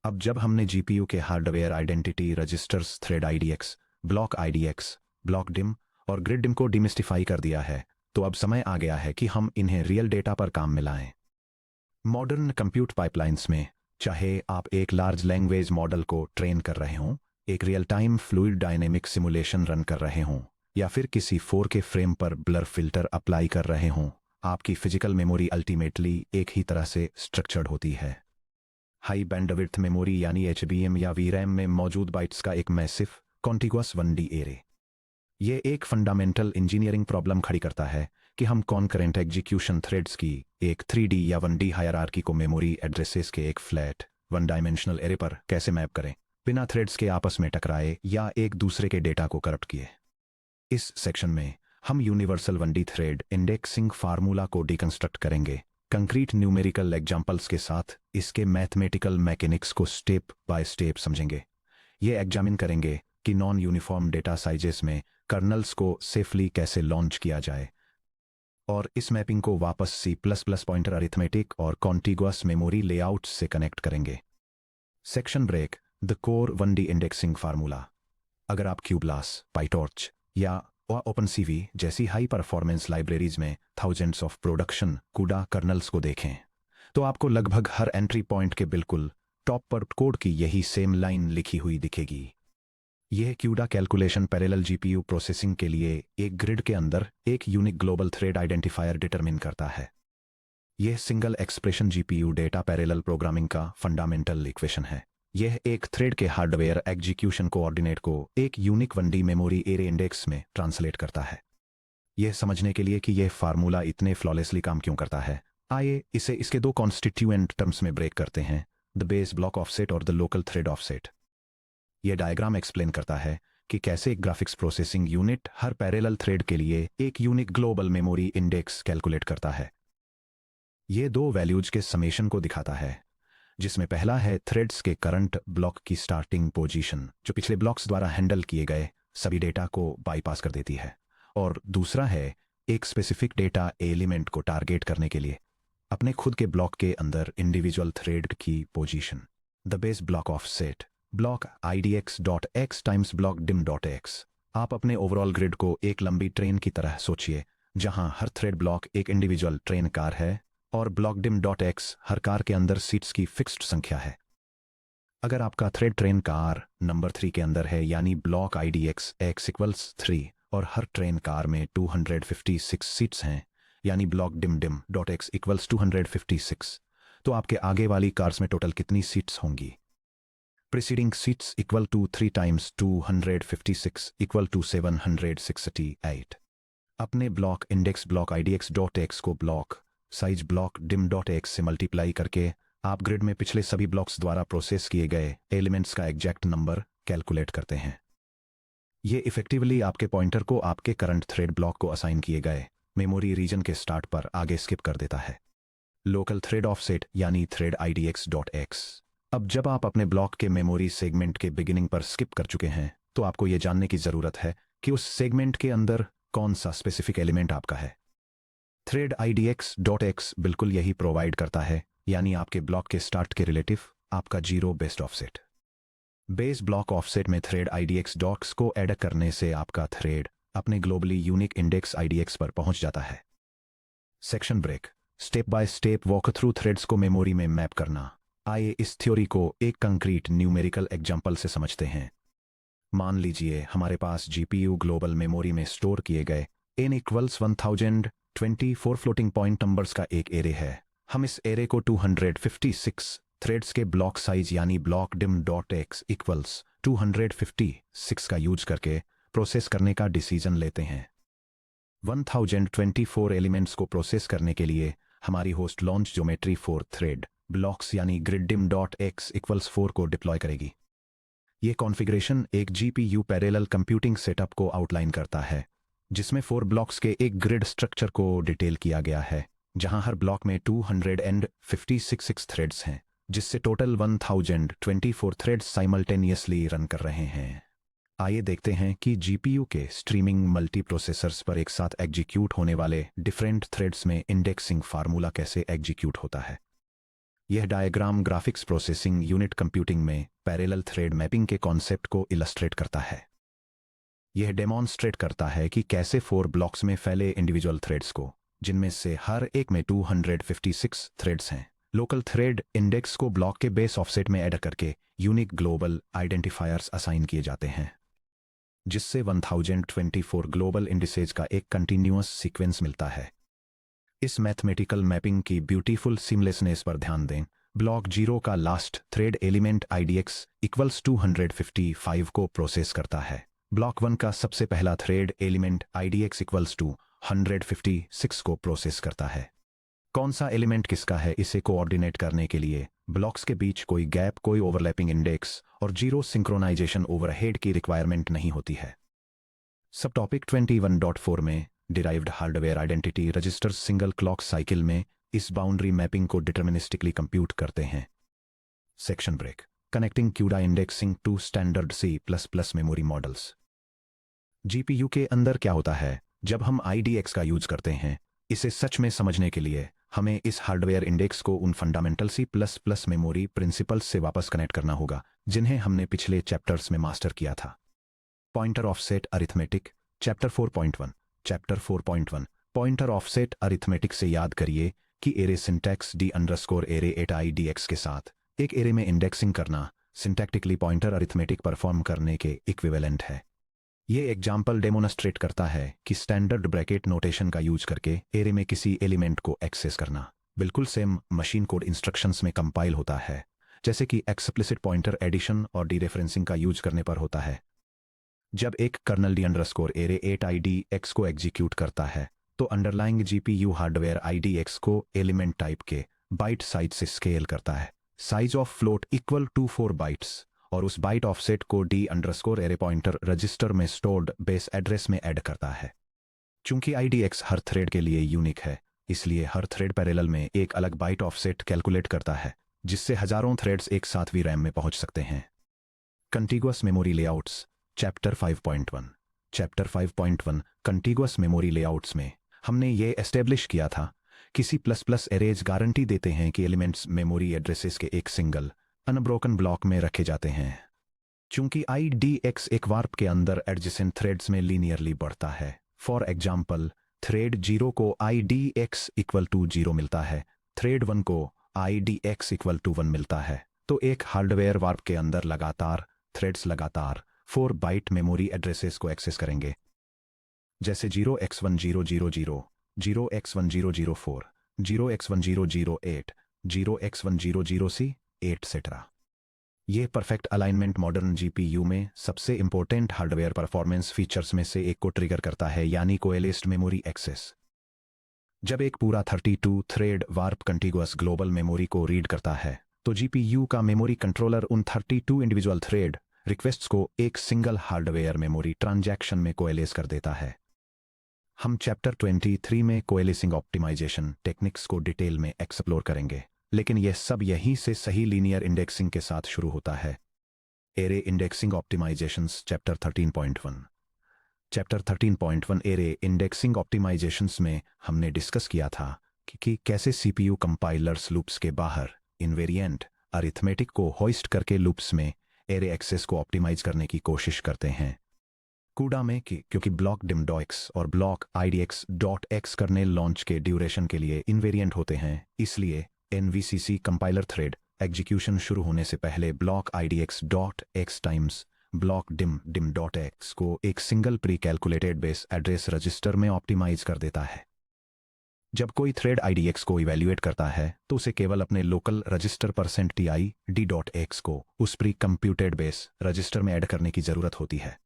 अब जब हमने जीपीयू के hardware identity registers thread IDX, block dim और ग्रिड डिम को डिमिस्टिफाई कर दिया है, तो अब समय आ गया है कि हम इन्हें रियल डेटा पर काम में लाएं। मॉडर्न कंप्यूट पाइपलाइंस में, चाहे आप एक लार्ज लैंग्वेज मॉडल को ट्रेन कर रहे हों, एक real time fluid dynamic simulation run कर रहे हों, या फिर किसी 4K फ्रेम पर ब्लर फिल्टर अप्लाई कर रहे हों, आपकी फिजिकल मेमोरी अल्टीमेटली एक ही तरह से स्ट्रक्चर्ड होती है। हाई बैंडविड्थ मेमोरी यानी HBM या VRAM में मौजूद बाइट्स का एक मैसिव कॉन्टिगुअस 1D एरे। ये एक फंडामेंटल इंजीनियरिंग प्रॉब्लम खड़ी करता है कि हम कॉन्करेंट एग्जीक्यूशन थ्रेड्स की एक 3D या 1D हायरार्की को मेमोरी एड्रेसेस के एक फ्लैट वन डायमेंशनल एरे पर कैसे मैप करें, बिना थ्रेड्स के आपस में टकराए या एक दूसरे के डेटा को करप्ट किए। इस सेक्शन में हम universal 1D thread indexing formula को डिकंस्ट्रक्ट करेंगे, कंक्रीट न्यूमेरिकल एग्जाम्पल्स के साथ इसके मैथमेटिकल मैकेनिक्स को स्टेप बाय स्टेप समझेंगे। ये एग्जामिन करेंगे कि नॉन यूनिफॉर्म डेटा साइजेस में कर्नल्स को सेफली कैसे लॉन्च किया जाए, और इस मैपिंग को वापस C++ पॉइंटर अरिथमेटिक और कॉन्टिगुअस मेमोरी लेआउट से कनेक्ट करेंगे। Section break, the core 1D indexing formula. अगर आप क्यूबलास, पाइटॉर्च या ओपनसीवी जैसी हाई परफॉर्मेंस लाइब्रेरीज में थाउजेंड्स ऑफ प्रोडक्शन कूडा कर्नल्स को देखें, तो आपको लगभग हर एंट्री पॉइंट के बिल्कुल टॉप पर कोड की यही सेम लाइन लिखी हुई दिखेगी। यह CUDA calculation parallel GPU processing के लिए एक ग्रिड के अंदर एक unique global thread identifier determine करता है। यह single expression GPU data parallel programming का फंडामेंटल इक्वेशन है। यह एक थ्रेड के हार्डवेयर एग्जीक्यूशन कोऑर्डिनेट को एक unique 1D memory array index में ट्रांसलेट करता है। यह समझने के लिए कि यह फार्मूला इतने फ्लॉलेसली काम क्यों करता है, आइए इसे इसके दो कॉन्स्टिट्यूएंट टर्म्स में ब्रेक करते हैं, द बेस ब्लॉक ऑफसेट और द लोकल थ्रेड ऑफसेट। यह डायग्राम एक्सप्लेन करता है कि कैसे एक ग्राफिक्स प्रोसेसिंग यूनिट हर पैरेलल थ्रेड के लिए एक unique global memory index calculate करता है। यह दो वैल्यूज के समेशन को दिखाता है, जिसमें पहला है थ्रेड्स के करंट ब्लॉक की स्टार्टिंग पोजीशन, जो पिछले ब्लॉक्स द्वारा हैंडल किए गए सभी डेटा को बाईपास कर देती है, और दूसरा है एक स्पेसिफिक डेटा एलिमेंट को टारगेट करने के लिए अपने खुद के ब्लॉक के अंदर इंडिविजुअल थ्रेड की position. The base block offset, block idx.x times block dim.x। आप अपने ओवरऑल ग्रिड को एक लंबी ट्रेन की तरह सोचिए, जहां हर थ्रेड ब्लॉक एक इंडिविजुअल ट्रेन कार है और ब्लॉक dim.x हर कार के अंदर सीट्स की फिक्स्ड संख्या है। अगर आपका थ्रेड ट्रेन कार नंबर 3 के अंदर है, यानी ब्लॉक idx x = 3, और हर ट्रेन कार में 256 सीट्स हैं, यानी ब्लॉक dim.x = 256, तो आपके आगे वाली कार्स में टोटल कितनी सीट्स होंगी? Preceding seats equal to 3 times 256 equal to 768। अपने ब्लॉक इंडेक्स ब्लॉक idx.x को ब्लॉक साइज ब्लॉक dim.x से मल्टीप्लाई करके आप ग्रिड में पिछले सभी ब्लॉक्स द्वारा प्रोसेस किए गए एलिमेंट्स का एग्जैक्ट नंबर कैलकुलेट करते हैं। ये इफेक्टिवली आपके पॉइंटर को आपके करंट थ्रेड ब्लॉक को असाइन किए गए मेमोरी रीजन के स्टार्ट पर आगे स्किप कर देता है। लोकल थ्रेड ऑफसेट यानी थ्रेड idx.x। अब जब आप अपने ब्लॉक के मेमोरी सेगमेंट के बिगिनिंग पर स्किप कर चुके हैं, तो आपको यह जानने की जरूरत है कि उस सेगमेंट के अंदर कौन सा स्पेसिफिक एलिमेंट आपका है। थ्रेड idx.x बिल्कुल यही प्रोवाइड करता है, यानी आपके ब्लॉक के स्टार्ट के रिलेटिव आपका 0 based offset. Base block offset में थ्रेड idx.x को ऐड करने से आपका थ्रेड अपने ग्लोबली यूनिक इंडेक्स idx पर पहुंच जाता है। Section break, step by step walk through threads को मेमोरी में मैप करना। आइए इस थ्योरी को एक कंक्रीट न्यूमेरिकल एग्जाम्पल से समझते हैं। मान लीजिए हमारे पास जीपीयू ग्लोबल मेमोरी में स्टोर किए गए n = 1024 फ्लोटिंग पॉइंट नंबर्स का एक एरे है। हम इस एरे को 256 थ्रेड्स के ब्लॉक साइज यानी ब्लॉक dim.x = 256 का यूज करके प्रोसेस करने का डिसीजन लेते हैं। 1024 एलिमेंट्स को प्रोसेस करने के लिए हमारी host launch geometry 4 thread blocks यानी ग्रिड dim.x = 4 को डिप्लॉय करेगी। ये कॉन्फ़िगरेशन एक जीपीयू पैरेलल कंप्यूटिंग सेटअप को आउटलाइन करता है, जिसमें 4 ब्लॉक्स के एक ग्रिड स्ट्रक्चर को डिटेल किया गया है, जहां हर ब्लॉक में 256 थ्रेड्स हैं, जिससे टोटल 1024 थ्रेड्स साइमल्टेनियसली रन कर रहे हैं। आइए देखते हैं कि जीपीयू के स्ट्रीमिंग मल्टीप्रोसेसर्स पर एक साथ एग्जीक्यूट होने वाले डिफरेंट थ्रेड्स में इंडेक्सिंग फार्मूला कैसे एग्जीक्यूट होता है। यह diagram graphics processing unit computing में पैरेलल थ्रेड मैपिंग के कॉन्सेप्ट को इलस्ट्रेट करता है। यह डेमॉन्स्ट्रेट करता है कि कैसे 4 ब्लॉक्स में फैले इंडिविजुअल थ्रेड्स को, जिनमें से हर एक में 256 थ्रेड्स हैं, लोकल थ्रेड इंडेक्स को ब्लॉक के बेस ऑफसेट में ऐड करके यूनिक ग्लोबल आइडेंटिफायर्स असाइन किए जाते हैं, जिससे 1024 ग्लोबल इंडिसेज का एक कंटिन्यूअस सीक्वेंस मिलता है। इस मैथमेटिकल मैपिंग की ब्यूटीफुल सीमलेसनेस पर ध्यान दें। ब्लॉक 0 का last thread element IDX equals 255 को प्रोसेस करता है। ब्लॉक 1 का सबसे पहला थ्रेड एलिमेंट IDX इक्वल्स 256 को प्रोसेस करता है। कौन सा एलिमेंट किसका है, इसे कोऑर्डिनेट करने के लिए ब्लॉक्स के बीच कोई गैप, कोई ओवरलैपिंग इंडेक्स और जीरो सिंक्रोनाइजेशन ओवरहेड की रिक्वायरमेंट नहीं होती है। सब टॉपिक 21.4 में derived hardware identity registers single clock cycle में इस बाउंड्री मैपिंग को डिटर्मिनिस्टिकली कंप्यूट करते हैं। Section break. Connecting CUDA indexing to standard C++ memory models. GPU के अंदर क्या होता है जब हम IDX का यूज करते हैं, इसे सच में समझने के लिए हमें इस हार्डवेयर इंडेक्स को उन फंडामेंटल C++ मेमोरी प्रिंसिपल्स से वापस कनेक्ट करना होगा जिन्हें हमने पिछले चैप्टर्स में मास्टर किया था। Pointer offset arithmetic, chapter 4.1। Chapter 4.1 pointer offset arithmetic से याद करिए कि एरे सिंटैक्स d_array8idx के साथ एक एरे में इंडेक्सिंग करना सिंटैक्टिकली पॉइंटर अरिथमेटिक परफॉर्म करने के इक्विवेलेंट है। ये एग्जाम्पल डेमोन्स्ट्रेट करता है कि स्टैंडर्ड ब्रैकेट नोटेशन का यूज करके एरे में किसी एलिमेंट को एक्सेस करना बिल्कुल सेम मशीन कोड इंस्ट्रक्शंस में कंपाइल होता है, जैसे कि एक्सप्लिसिट पॉइंटर एडिशन और डीरेफरेंसिंग का यूज करने पर होता है। जब एक कर्नल d_array8idx को एग्जीक्यूट करता है तो अंडरलाइंग GPU हार्डवेयर IDX को एलिमेंट टाइप के बाइट साइज से स्केल करता है, size of float equal to 4 bytes, और उस बाइट ऑफसेट को d_array पॉइंटर रजिस्टर में स्टोर्ड बेस एड्रेस में ऐड करता है। चूंकि IDX हर थ्रेड के लिए यूनिक है, इसलिए हर थ्रेड पैरेलल में एक अलग बाइट ऑफसेट कैलकुलेट करता है, जिससे हजारों थ्रेड्स एक साथ VRAM में पहुंच सकते हैं। Contiguous memory layouts, chapter 5.1। Chapter 5.1 contiguous memory layouts में हमने ये एस्टेब्लिश किया था कि C++ एरेज गारंटी देते हैं कि एलिमेंट्स मेमोरी एड्रेसेस के एक सिंगल अनब्रोकन ब्लॉक में रखे जाते हैं। चूंकि IDX एक वार्प के अंदर एडजेसेंट थ्रेड्स में लीनियरली बढ़ता है, फॉर एग्जाम्पल थ्रेड 0 को IDX इक्वल टू 0 मिलता है, थ्रेड 1 को IDX इक्वल टू 1 मिलता है, तो एक हार्डवेयर वार्प के अंदर लगातार थ्रेड्स लगातार 4 बाइट मेमोरी एड्रेसेस को एक्सेस करेंगे, जैसे 0x1000, 0x1004, 0x1008, 0x1000C, etcetera. ये परफेक्ट अलाइनमेंट मॉडर्न GPU में सबसे इंपॉर्टेंट हार्डवेयर परफॉर्मेंस फीचर्स में से एक को ट्रिगर करता है, यानी कोएलिस्ड मेमोरी एक्सेस। जब एक पूरा 32 thread warp contiguous global memory को रीड करता है, तो GPU का मेमोरी कंट्रोलर उन 32 इंडिविजुअल थ्रेड रिक्वेस्ट्स को एक सिंगल हार्डवेयर मेमोरी ट्रांजैक्शन में कोएलेस कर देता है। हम चैप्टर 23 में कोएलिसिंग ऑप्टिमाइजेशन टेक्निक्स को डिटेल में एक्सप्लोर करेंगे, लेकिन यह सब यहीं से सही लीनियर इंडेक्सिंग के साथ शुरू होता है। Array indexing optimisations, chapter 13.1। Chapter 13.1 array indexing optimisations में हमने डिस्कस किया था कि कैसे CPU कंपाइलर्स लूप्स के बाहर इनवेरिएंट अरिथमेटिक को होइस्ट करके लूप्स में एरे एक्सेस को ऑप्टिमाइज करने की कोशिश करते हैं। CUDA में क्योंकि ब्लॉक dim.x और ब्लॉक IDX.x कर्नेल लॉन्च के ड्यूरेशन के लिए इनवेरिएंट होते हैं, इसलिए NVCC कंपाइलर थ्रेड एग्जीक्यूशन शुरू होने से पहले block IDX.x times block dim.x को एक single pre calculated base address register में ऑप्टिमाइज कर देता है। जब कोई थ्रेड IDX को इवैल्यूएट करता है तो उसे केवल अपने लोकल रजिस्टर %ti d.x को उस प्री कंप्यूटेड बेस रजिस्टर में ऐड करने की जरूरत होती है।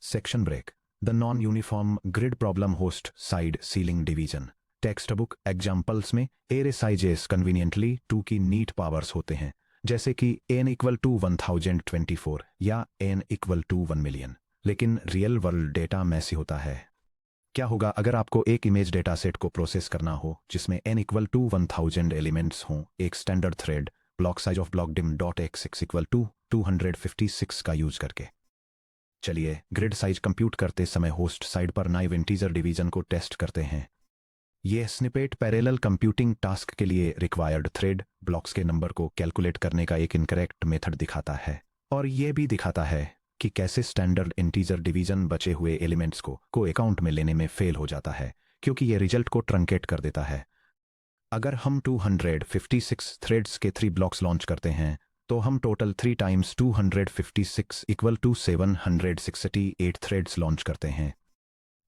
Section break. The non uniform grid problem host side ceiling division. Textbook examples में एरे साइजेस कन्वीनियंटली 2 की नीट पावर्स होते हैं, जैसे कि n इक्वल टू 1024 या n इक्वल टू 1 मिलियन, लेकिन रियल वर्ल्ड डेटा मैसी होता है। क्या होगा अगर आपको एक इमेज डेटा सेट को प्रोसेस करना हो जिसमें n इक्वल टू 1000 एलिमेंट्स हों, एक standard thread block size of block dim.x equal to 256 का यूज करके। चलिए ग्रिड साइज कंप्यूट करते समय होस्ट साइड पर नाइव इंटीजर डिवीजन को टेस्ट करते हैं। ये स्निपेट पैरेलल कंप्यूटिंग टास्क के लिए रिक्वायर्ड थ्रेड ब्लॉक्स के नंबर को कैलकुलेट करने का एक इनकरेक्ट मेथड दिखाता है और ये भी दिखाता है कि कैसे स्टैंडर्ड इंटीजर डिवीजन बचे हुए एलिमेंट्स को अकाउंट में लेने में फेल हो जाता है क्योंकि ये रिजल्ट को ट्रंकेट कर देता है। अगर हम 256 थ्रेड्स के 3 ब्लॉक्स लॉन्च करते हैं तो हम total 3 times 256 equal to 768 threads launch करते हैं।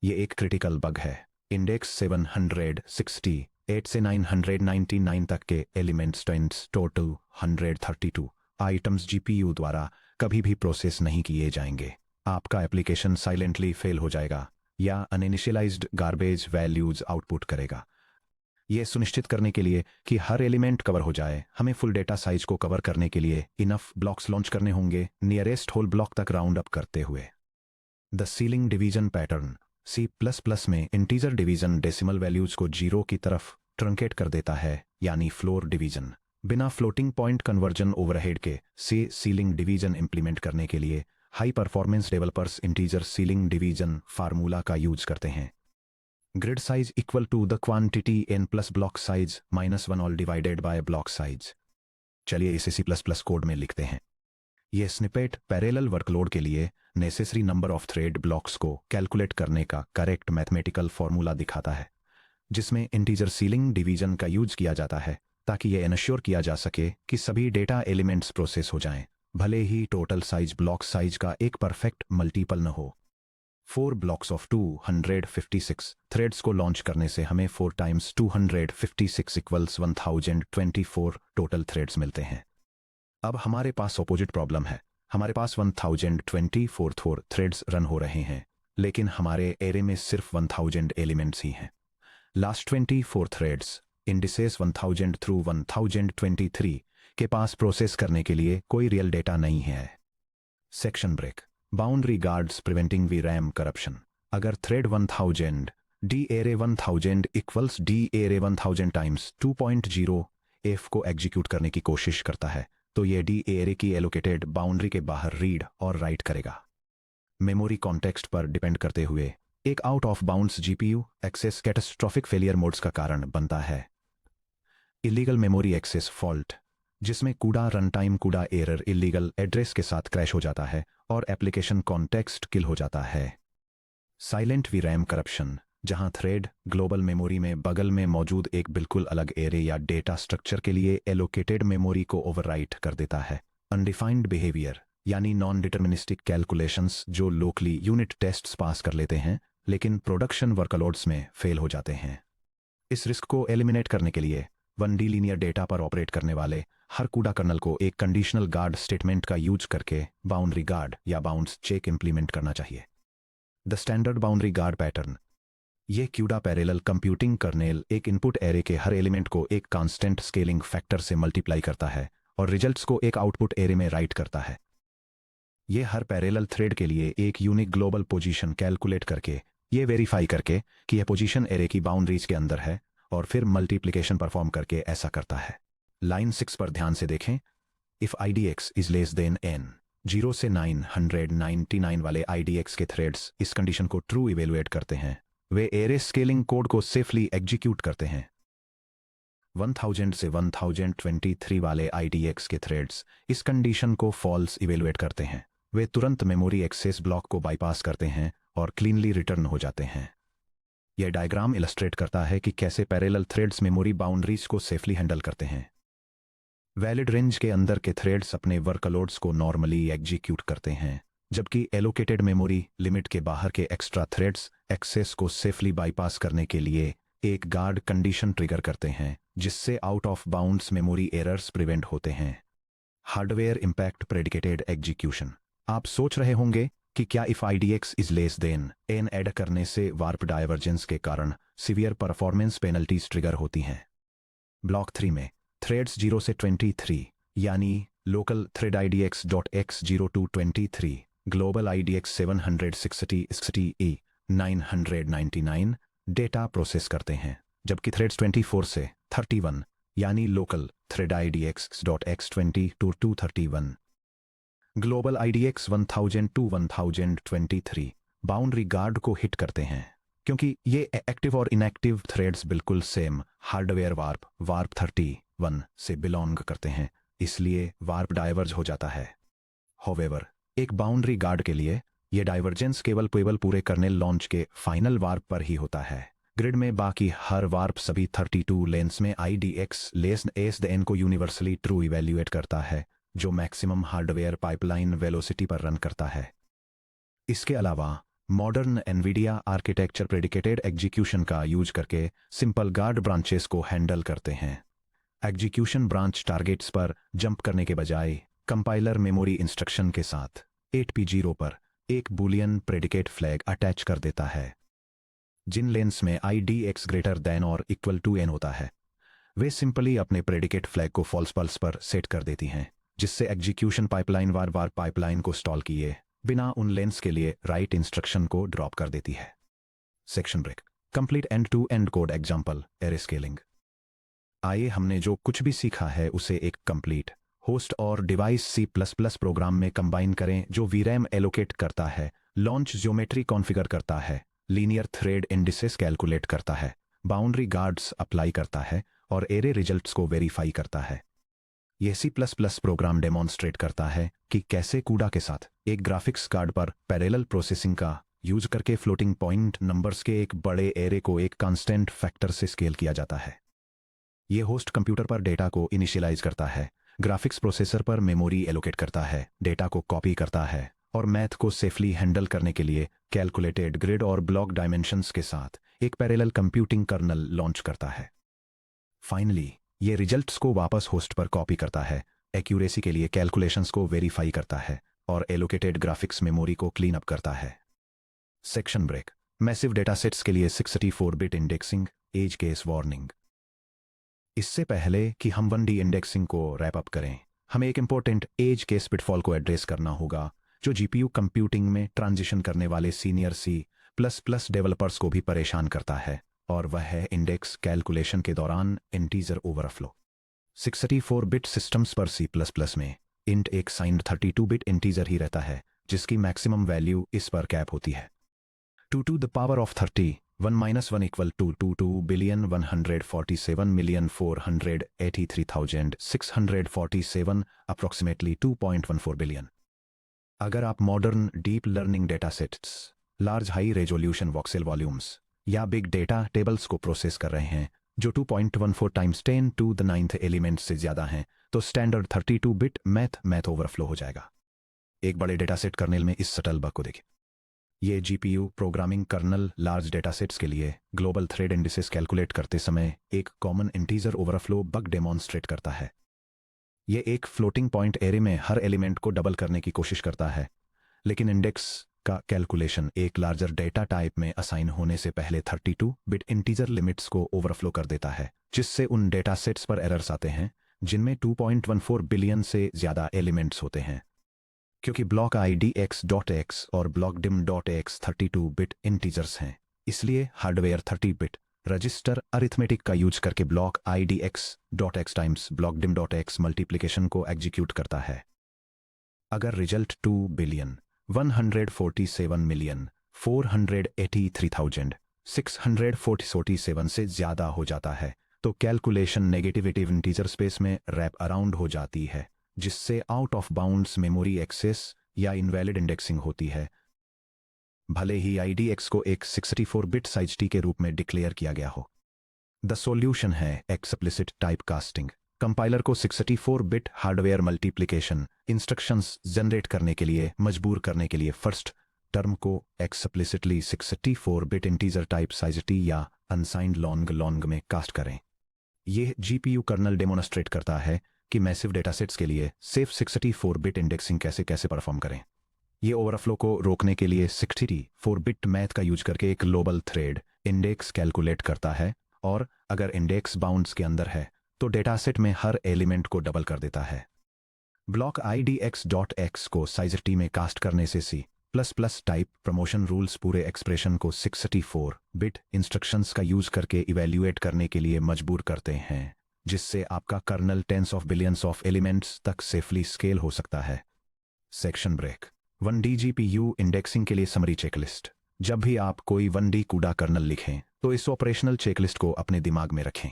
ये एक क्रिटिकल बग है। इंडेक्स 768 से 999 तक के elements tens total 132 items GPU द्वारा कभी भी प्रोसेस नहीं किए जाएंगे। आपका एप्लीकेशन साइलेंटली फेल हो जाएगा या अनइनिशियलाइज्ड गार्बेज वैल्यूज आउटपुट करेगा। यह सुनिश्चित करने के लिए कि हर एलिमेंट कवर हो जाए, हमें फुल डेटा साइज को कवर करने के लिए इनफ ब्लॉक्स लॉन्च करने होंगे नियरेस्ट होल ब्लॉक तक राउंड अप करते हुए। The ceiling division pattern C++ में इंटीजर डिवीजन डेसिमल वैल्यूज को 0 की तरफ ट्रंकेट कर देता है, यानी फ्लोर डिवीजन। बिना फ्लोटिंग पॉइंट कन्वर्जन ओवरहेड के सीलिंग डिवीजन इंप्लीमेंट करने के लिए high performance developers integer ceiling division formula का यूज करते हैं। Grid size equal to the quantity n plus block size -1 all divided by block size. चलिए इसे C++ कोड में लिखते हैं। यह स्निपेट पैरेलल वर्कलोड के लिए necessary number of thread blocks को कैलकुलेट करने का करेक्ट मैथमेटिकल फॉर्मूला दिखाता है, जिसमें इंटीजर सीलिंग डिवीजन का यूज किया जाता है ताकि यह एनश्योर किया जा सके कि सभी डेटा एलिमेंट्स प्रोसेस हो जाएं, भले ही टोटल साइज ब्लॉक साइज का एक परफेक्ट मल्टीपल न हो। 4 ब्लॉक्स ऑफ 256 थ्रेड्स को लॉन्च करने से हमें 4 टाइम्स 256 इक्वल्स 1024 टोटल थ्रेड्स मिलते हैं। अब हमारे पास ऑपोजिट प्रॉब्लम है। हमारे पास 1024 थ्रेड्स रन हो रहे हैं, लेकिन हमारे एरे में सिर्फ 1000 एलिमेंट्स ही हैं। लास्ट 24 थ्रेड्स इंडिसेस 1000 थ्रू 1023 के पास प्रोसेस करने के लिए कोई रियल डेटा नहीं है। Section break boundary guards preventing VRAM corruption. अगर thread 1000 d array 1000 equals d array 1000 times 2.0 f को एग्जीक्यूट करने की कोशिश करता है तो ये डी एरे की एलोकेटेड बाउंड्री के बाहर रीड और राइट करेगा। मेमोरी कॉन्टेक्स्ट पर डिपेंड करते हुए एक out of bounds GPU access catastrophic failure modes का कारण बनता है। इलीगल मेमोरी एक्सेस फॉल्ट, जिसमें कूड़ा रन टाइम कूड़ा एरर इलीगल एड्रेस के साथ क्रैश हो जाता है और एप्लीकेशन कॉन्टेक्स्ट किल हो जाता है। साइलेंट VRAM करप्शन, जहां थ्रेड ग्लोबल मेमोरी में बगल में मौजूद एक बिल्कुल अलग एरे या डेटा स्ट्रक्चर के लिए एलोकेटेड मेमोरी को ओवरराइट कर देता है। अनडिफाइंड बिहेवियर, यानी नॉन डिटर्मिनिस्टिक कैलकुलेशंस जो लोकली यूनिट टेस्ट्स पास कर लेते हैं लेकिन प्रोडक्शन वर्कलोड्स में फेल हो जाते हैं। इस रिस्क को एलिमिनेट करने के लिए 1D लीनियर डेटा पर ऑपरेट करने वाले हर कूड़ा कर्नल को एक कंडीशनल गार्ड स्टेटमेंट का यूज करके बाउंड्री गार्ड या बाउंड्स चेक इंप्लीमेंट करना चाहिए। The standard boundary guard pattern, यह क्यूडा पैरेलल कंप्यूटिंग कर्नेल एक इनपुट एरे के हर एलिमेंट को एक कांस्टेंट स्केलिंग फैक्टर से मल्टीप्लाई करता है और रिजल्ट्स को एक आउटपुट एरे में राइट करता है। यह हर पैरेलल थ्रेड के लिए एक यूनिक ग्लोबल पोजीशन कैलकुलेट करके यह वेरीफाई करके कि यह पोजीशन एरे की बाउंड्रीज के अंदर है और फिर मल्टीप्लिकेशन परफॉर्म करके ऐसा करता है। लाइन 6 पर ध्यान से देखें। If IDX is less than n 0 से 999 वाले IDX के थ्रेड्स इस कंडीशन को ट्रू इवेलुएट करते हैं, वे एरे स्केलिंग कोड को सेफली एग्जीक्यूट करते हैं। 1000 से 1023 वाले IDX के थ्रेड्स इस कंडीशन को फॉल्स इवेलुएट करते हैं, वे तुरंत मेमोरी एक्सेस ब्लॉक को बाईपास करते हैं और क्लीनली रिटर्न हो जाते हैं। यह डायग्राम इलस्ट्रेट करता है कि कैसे पैरेलल थ्रेड्स मेमोरी बाउंड्रीज को सेफली हैंडल करते हैं। वैलिड रेंज के अंदर के थ्रेड्स अपने वर्कलोड्स को नॉर्मली एग्जीक्यूट करते हैं, जबकि एलोकेटेड मेमोरी लिमिट के बाहर के एक्स्ट्रा थ्रेड्स एक्सेस को सेफली बाईपास करने के लिए एक गार्ड कंडीशन ट्रिगर करते हैं, जिससे out of bounds memory errors prevent होते हैं। Hardware impact predicated execution. आप सोच रहे होंगे कि क्या if IDX is less than n add करने से वार्प डायवर्जेंस के कारण सीवियर परफॉर्मेंस पेनल्टीज ट्रिगर होती हैं। ब्लॉक 3 में थ्रेड्स 0 से 23 यानी local thread IDX.X0223 global IDX 760 999 data process करते हैं, जबकि थ्रेड्स 24 से 31 यानी local thread IDX.X2231 global IDX 1000 to 1023 boundary guard को हिट करते हैं। क्योंकि ये एक्टिव और इनएक्टिव थ्रेड्स बिल्कुल सेम हार्डवेयर वार्प 31 से बिलोंग करते हैं, इसलिए वार्प डाइवर्ज हो जाता है। होवेवर एक बाउंड्री गार्ड के लिए यह डाइवर्जेंस केवल पूरे करने लॉन्च के फाइनल वार्प पर ही होता है। ग्रिड में बाकी हर वार्प सभी 32 लेंस में IDX less S the N को यूनिवर्सली ट्रू इवेल्युएट करता है, जो मैक्सिमम हार्डवेयर पाइपलाइन वेलोसिटी पर रन करता है। इसके अलावा modern Nvidia architecture predicated execution का यूज करके सिंपल गार्ड ब्रांचेस को हैंडल करते हैं। एग्जीक्यूशन ब्रांच टारगेट्स पर जंप करने के बजाय कंपाइलर मेमोरी इंस्ट्रक्शन के साथ 8P0 पर एक बूलियन प्रेडिकेट फ्लैग अटैच कर देता है। जिन लेंस में IDX ग्रेटर देन और इक्वल टू n होता है, वे सिंपली अपने प्रेडिकेट फ्लैग को फॉल्स पल्स पर सेट कर देती हैं, जिससे एग्जीक्यूशन पाइपलाइन वार पाइपलाइन को स्टॉल किए बिना उन लेंस के लिए राइट इंस्ट्रक्शन को ड्रॉप कर देती है। Section break. Complete end to end code example array scaling. आइए हमने जो कुछ भी सीखा है उसे एक कंप्लीट होस्ट और डिवाइस C++ प्रोग्राम में कंबाइन करें, जो VRAM एलोकेट करता है, लॉन्च ज्योमेट्री कॉन्फ़िगर करता है, लीनियर थ्रेड इंडिसेस कैलकुलेट करता है, बाउंड्री गार्ड्स अप्लाई करता है और एरे रिजल्ट्स को वेरीफाई करता है। यह C++ प्रोग्राम डेमोन्स्ट्रेट करता है कि कैसे कूडा के साथ एक ग्राफिक्स कार्ड पर पैरेलल प्रोसेसिंग का यूज करके फ्लोटिंग पॉइंट नंबर्स के एक बड़े एरे को एक कांस्टेंट फैक्टर से स्केल किया जाता है। यह होस्ट कंप्यूटर पर डेटा को इनिशियलाइज करता है, ग्राफिक्स प्रोसेसर पर मेमोरी एलोकेट करता है, डेटा को कॉपी करता है और मैथ को सेफली हैंडल करने के लिए कैलकुलेटेड ग्रिड और ब्लॉक डायमेंशंस के साथ एक पैरेलल कंप्यूटिंग कर्नल लॉन्च करता है। फाइनली ये रिजल्ट्स को वापस होस्ट पर कॉपी करता है, एक्यूरेसी के लिए कैलकुलेशंस को वेरीफाई करता है और एलोकेटेड ग्राफिक्स मेमोरी को क्लीन अप करता है। Section break. मैसिव डेटासेट्स के लिए 64 bit indexing edge case warning. इससे पहले कि हम 1D इंडेक्सिंग को रैप अप करें, हमें एक इंपॉर्टेंट एज केस पिटफॉल को एड्रेस करना होगा, जो GPU कंप्यूटिंग में ट्रांजिशन करने वाले सीनियर C++ डेवलपर्स को भी परेशान करता है, और वह है इंडेक्स कैलकुलेशन के दौरान इंटीजर ओवरफ्लो। 64 बिट सिस्टम्स पर C++ में इंट एक साइंड 32 बिट इंटीजर ही रहता है, जिसकी मैक्सिमम वैल्यू इस पर कैप होती है। 2 to the power of 30 1 - 1 equal to 2,147,483,647 approximately 2.14 billion. अगर आप modern deep learning datasets, large high resolution voxel volumes या बिग डेटा टेबल्स को प्रोसेस कर रहे हैं जो 2.14 times 10 to the 9th element से ज्यादा हैं, तो स्टैंडर्ड 32 बिट मैथ ओवरफ्लो हो जाएगा। एक बड़े डेटासेट कर्नेल में इस सटल बग को देखें। ये GPU प्रोग्रामिंग कर्नल लार्ज डेटासेट्स के लिए ग्लोबल थ्रेड इंडिसेस कैलकुलेट करते समय एक common integer overflow bug demonstrate करता है। ये एक फ्लोटिंग पॉइंट एरे में हर एलिमेंट को डबल करने की कोशिश करता है, लेकिन इंडेक्स का कैलकुलेशन एक लार्जर डेटा टाइप में असाइन होने से पहले 32 बिट इंटीजर लिमिट्स को ओवरफ्लो कर देता है, जिससे उन डेटासेट्स पर एरर्स आते हैं जिनमें 2.14 बिलियन से ज्यादा एलिमेंट्स होते हैं। क्योंकि ब्लॉक IDX.X और ब्लॉक DIM.X 32 बिट इंटीजर्स हैं, इसलिए हार्डवेयर 30 बिट रजिस्टर अरिथमेटिक का यूज करके block IDX.X times block DIM.X multiplication को एग्जीक्यूट करता है। अगर रिजल्ट 2,147,483,647 से ज्यादा हो जाता है, तो कैलकुलेशन नेगेटिविटिव इंटीजर स्पेस में रैप अराउंड हो जाती है, जिससे out of bounds memory access या इनवैलिड इंडेक्सिंग होती है, भले ही IDX को एक 64 बिट साइज T के रूप में डिक्लेयर किया गया हो। द सॉल्यूशन है एक्सप्लिसिट टाइप कास्टिंग। कंपाइलर को 64 bit hardware multiplication instructions generate करने के लिए मजबूर करने के लिए फर्स्ट टर्म को explicitly 64 bit integer type size T या अनसाइंड लॉन्ग में कास्ट करें। यह GPU कर्नल डेमोन्स्ट्रेट करता है कि मैसिव डेटासेट्स के लिए सेफ 64 बिट इंडेक्सिंग कैसे परफॉर्म करें। ये ओवरफ्लो को रोकने के लिए 64 बिट मैथ का यूज करके एक ग्लोबल थ्रेड इंडेक्स कैलकुलेट करता है, और अगर इंडेक्स बाउंड्स के अंदर है तो डेटासेट में हर एलिमेंट को डबल कर देता है। ब्लॉक IDX.X को साइज T में कास्ट करने से C++ टाइप प्रमोशन रूल्स पूरे एक्सप्रेशन को 64 बिट इंस्ट्रक्शंस का यूज करके इवैल्यूएट करने के लिए मजबूर करते हैं, जिससे आपका kernel tens of billions of elements तक सेफली स्केल हो सकता है। Section break. 1D GPU indexing के लिए समरी चेकलिस्ट। जब भी आप कोई 1D कूड़ा कर्नल लिखें तो इस ऑपरेशनल चेकलिस्ट को अपने दिमाग में रखें।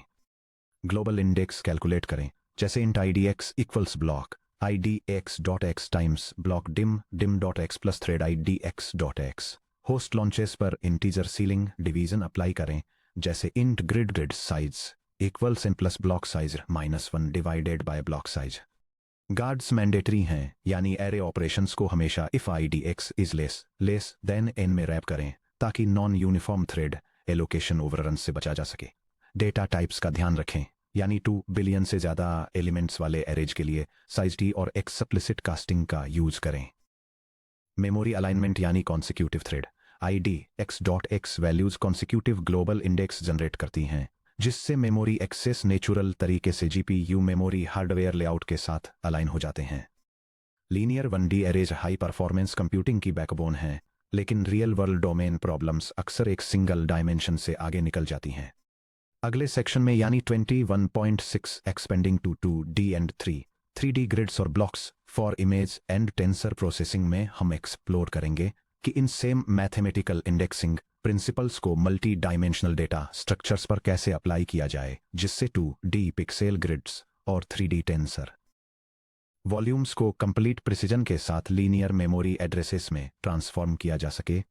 ग्लोबल इंडेक्स कैलकुलेट करें, जैसे int idx equals block idx.x times block dim.x plus thread idx.x। Host launches पर इंटीजर सीलिंग डिवीजन अप्लाई करें, जैसे int grid size equals n plus block size -1 divided by block size. Guards mandatory हैं, यानी array operations को हमेशा if idx is less than n में rap करें, ताकि non uniform thread allocation overrun से बचा जा सके। डेटा टाइप्स का ध्यान रखें, यानी 2 बिलियन से ज़्यादा एलिमेंट्स वाले एरेज के लिए साइज टी और एक्सप्लिसिट कास्टिंग का यूज करें। मेमोरी अलाइनमेंट यानी consecutive thread idx.x values consecutive global index generate करती हैं, जिससे मेमोरी एक्सेस नेचुरल तरीके से जीपीयू मेमोरी हार्डवेयर लेआउट के साथ अलाइन हो जाते हैं। Linear 1D arrays high performance computing की बैकबोन है, लेकिन रियल वर्ल्ड डोमेन प्रॉब्लम्स अक्सर एक सिंगल डायमेंशन से आगे निकल जाती हैं। अगले सेक्शन में यानी 21.6 expanding to 2D and 3D grids और blocks for image and tensor processing में हम एक्सप्लोर करेंगे कि इन सेम मैथमेटिकल इंडेक्सिंग प्रिंसिपल्स को मल्टी डायमेंशनल डेटा स्ट्रक्चर्स पर कैसे अप्लाई किया जाए, जिससे 2D पिक्सेल ग्रिड्स और 3D टेंसर वॉल्यूम्स को कंप्लीट प्रिसिजन के साथ लीनियर मेमोरी एड्रेसेस में ट्रांसफॉर्म किया जा सके।